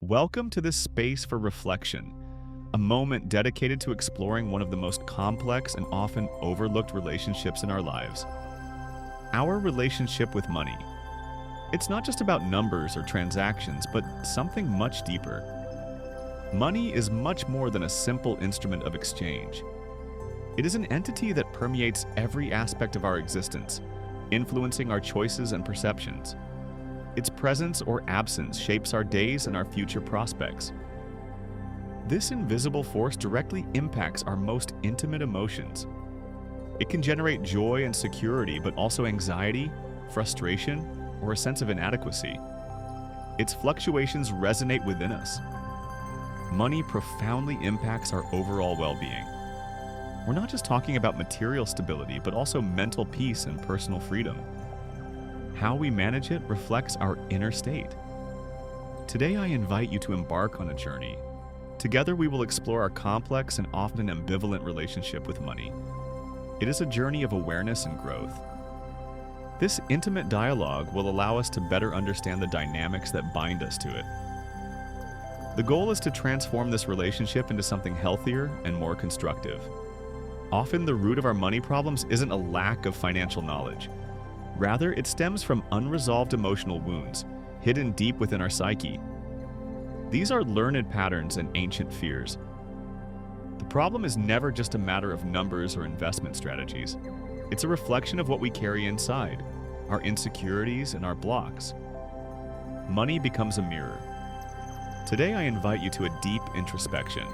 Welcome to this space for reflection, a moment dedicated to exploring one of the most complex and often overlooked relationships in our lives. Our relationship with money. It's not just about numbers or transactions, but something much deeper. Money is much more than a simple instrument of exchange. It is an entity that permeates every aspect of our existence, influencing our choices and perceptions. Its presence or absence shapes our days and our future prospects. This invisible force directly impacts our most intimate emotions. It can generate joy and security, but also anxiety, frustration, or a sense of inadequacy. Its fluctuations resonate within us. Money profoundly impacts our overall well-being. We're not just talking about material stability, but also mental peace and personal freedom. How we manage it reflects our inner state. Today, I invite you to embark on a journey. Together, we will explore our complex and often ambivalent relationship with money. It is a journey of awareness and growth. This intimate dialogue will allow us to better understand the dynamics that bind us to it. The goal is to transform this relationship into something healthier and more constructive. Often, the root of our money problems isn't a lack of financial knowledge. Rather, it stems from unresolved emotional wounds, hidden deep within our psyche. These are learned patterns and ancient fears. The problem is never just a matter of numbers or investment strategies. It's a reflection of what we carry inside, our insecurities and our blocks. Money becomes a mirror. Today, I invite you to a deep introspection.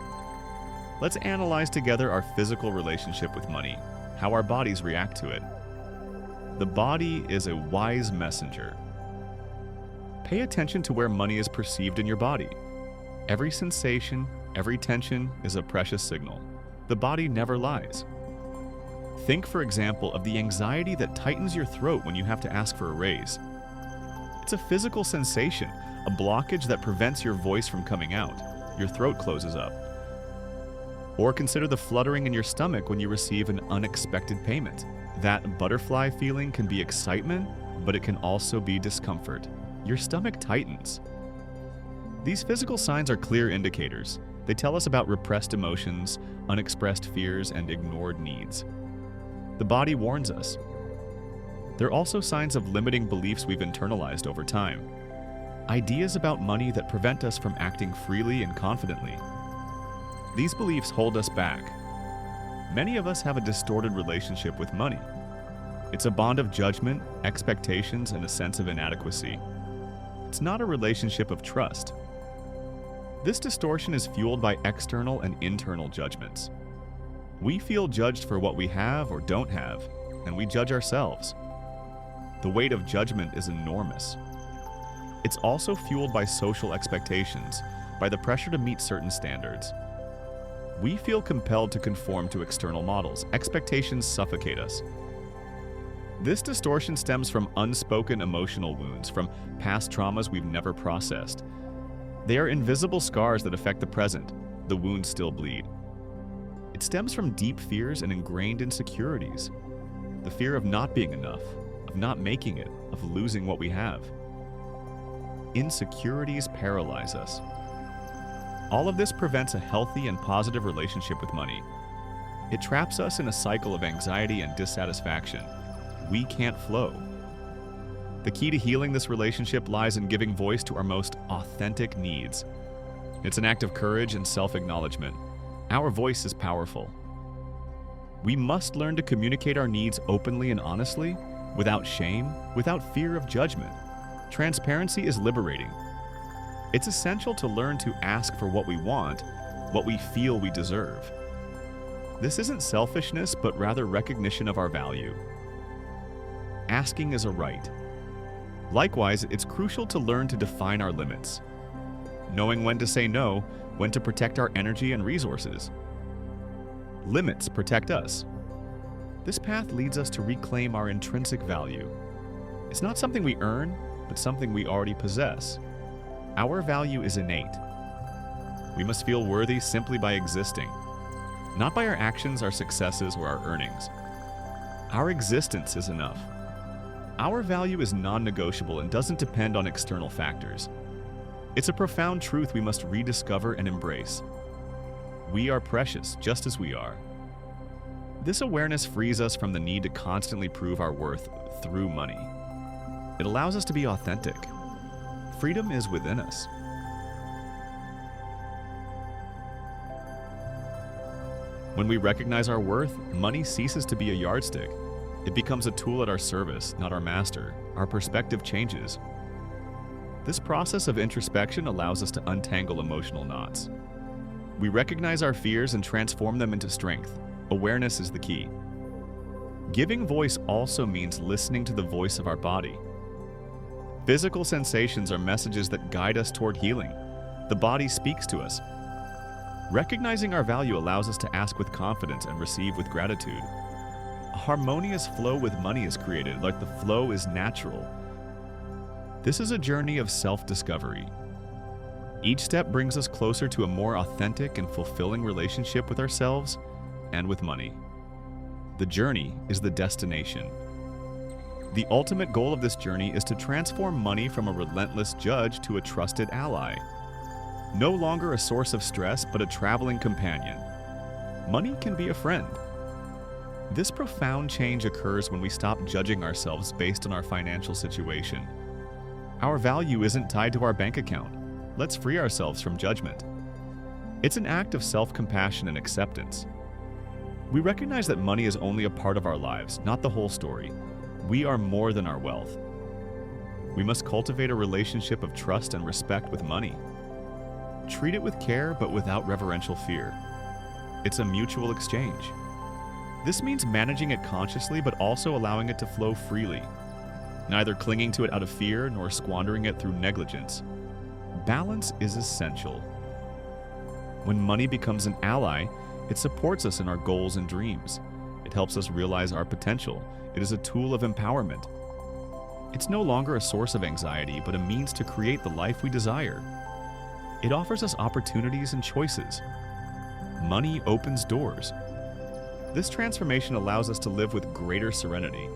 Let's analyze together our physical relationship with money, how our bodies react to it. The body is a wise messenger. Pay attention to where money is perceived in your body. Every sensation, every tension is a precious signal. The body never lies. Think, for example, of the anxiety that tightens your throat when you have to ask for a raise. It's a physical sensation, a blockage that prevents your voice from coming out. Your throat closes up. Or consider the fluttering in your stomach when you receive an unexpected payment. That butterfly feeling can be excitement, but it can also be discomfort. Your stomach tightens. These physical signs are clear indicators. They tell us about repressed emotions, unexpressed fears, and ignored needs. The body warns us. They're also signs of limiting beliefs we've internalized over time. Ideas about money that prevent us from acting freely and confidently. These beliefs hold us back. Many of us have a distorted relationship with money. It's a bond of judgment, expectations, and a sense of inadequacy. It's not a relationship of trust. This distortion is fueled by external and internal judgments. We feel judged for what we have or don't have, and we judge ourselves. The weight of judgment is enormous. It's also fueled by social expectations, by the pressure to meet certain standards. We feel compelled to conform to external models. Expectations suffocate us. This distortion stems from unspoken emotional wounds, from past traumas we've never processed. They are invisible scars that affect the present. The wounds still bleed. It stems from deep fears and ingrained insecurities. The fear of not being enough, of not making it, of losing what we have. Insecurities paralyze us. All of this prevents a healthy and positive relationship with money. It traps us in a cycle of anxiety and dissatisfaction. We can't flow. The key to healing this relationship lies in giving voice to our most authentic needs. It's an act of courage and self-acknowledgement. Our voice is powerful. We must learn to communicate our needs openly and honestly, without shame, without fear of judgment. Transparency is liberating. It's essential to learn to ask for what we want, what we feel we deserve. This isn't selfishness, but rather recognition of our value. Asking is a right. Likewise, it's crucial to learn to define our limits. Knowing when to say no, when to protect our energy and resources. Limits protect us. This path leads us to reclaim our intrinsic value. It's not something we earn, but something we already possess. Our value is innate. We must feel worthy simply by existing, not by our actions, our successes, or our earnings. Our existence is enough. Our value is non-negotiable and doesn't depend on external factors. It's a profound truth we must rediscover and embrace. We are precious just as we are. This awareness frees us from the need to constantly prove our worth through money. It allows us to be authentic. Freedom is within us. When we recognize our worth, money ceases to be a yardstick. It becomes a tool at our service, not our master. Our perspective changes. This process of introspection allows us to untangle emotional knots. We recognize our fears and transform them into strength. Awareness is the key. Giving voice also means listening to the voice of our body. Physical sensations are messages that guide us toward healing. The body speaks to us. Recognizing our value allows us to ask with confidence and receive with gratitude. A harmonious flow with money is created, like the flow is natural. This is a journey of self-discovery. Each step brings us closer to a more authentic and fulfilling relationship with ourselves and with money. The journey is the destination. The ultimate goal of this journey is to transform money from a relentless judge to a trusted ally. No longer a source of stress, but a traveling companion. Money can be a friend. This profound change occurs when we stop judging ourselves based on our financial situation. Our value isn't tied to our bank account. Let's free ourselves from judgment. It's an act of self-compassion and acceptance. We recognize that money is only a part of our lives, not the whole story. We are more than our wealth. We must cultivate a relationship of trust and respect with money. Treat it with care, but without reverential fear. It's a mutual exchange. This means managing it consciously, but also allowing it to flow freely, neither clinging to it out of fear nor squandering it through negligence. Balance is essential. When money becomes an ally, it supports us in our goals and dreams. It helps us realize our potential. It is a tool of empowerment. It's no longer a source of anxiety, but a means to create the life we desire. It offers us opportunities and choices. Money opens doors. This transformation allows us to live with greater serenity.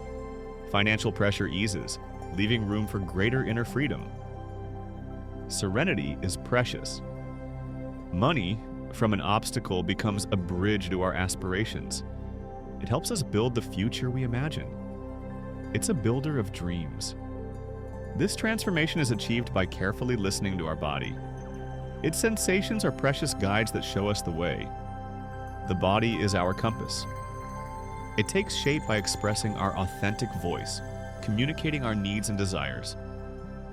Financial pressure eases, leaving room for greater inner freedom. Serenity is precious. Money, from an obstacle, becomes a bridge to our aspirations. It helps us build the future we imagine. It's a builder of dreams. This transformation is achieved by carefully listening to our body. Its sensations are precious guides that show us the way. The body is our compass. It takes shape by expressing our authentic voice, communicating our needs and desires.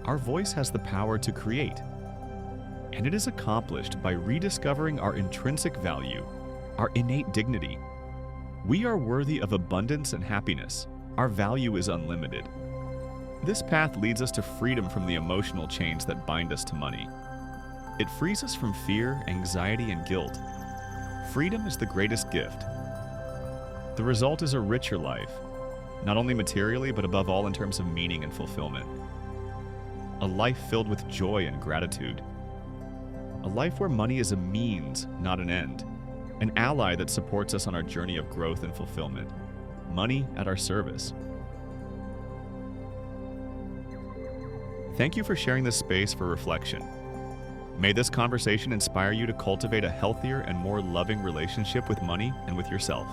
Our voice has the power to create, and it is accomplished by rediscovering our intrinsic value, our innate dignity. We are worthy of abundance and happiness. Our value is unlimited. This path leads us to freedom from the emotional chains that bind us to money. It frees us from fear, anxiety, and guilt. Freedom is the greatest gift. The result is a richer life, not only materially, but above all in terms of meaning and fulfillment. A life filled with joy and gratitude. A life where money is a means, not an end. An ally that supports us on our journey of growth and fulfillment. Money at our service. Thank you for sharing this space for reflection. May this conversation inspire you to cultivate a healthier and more loving relationship with money and with yourself.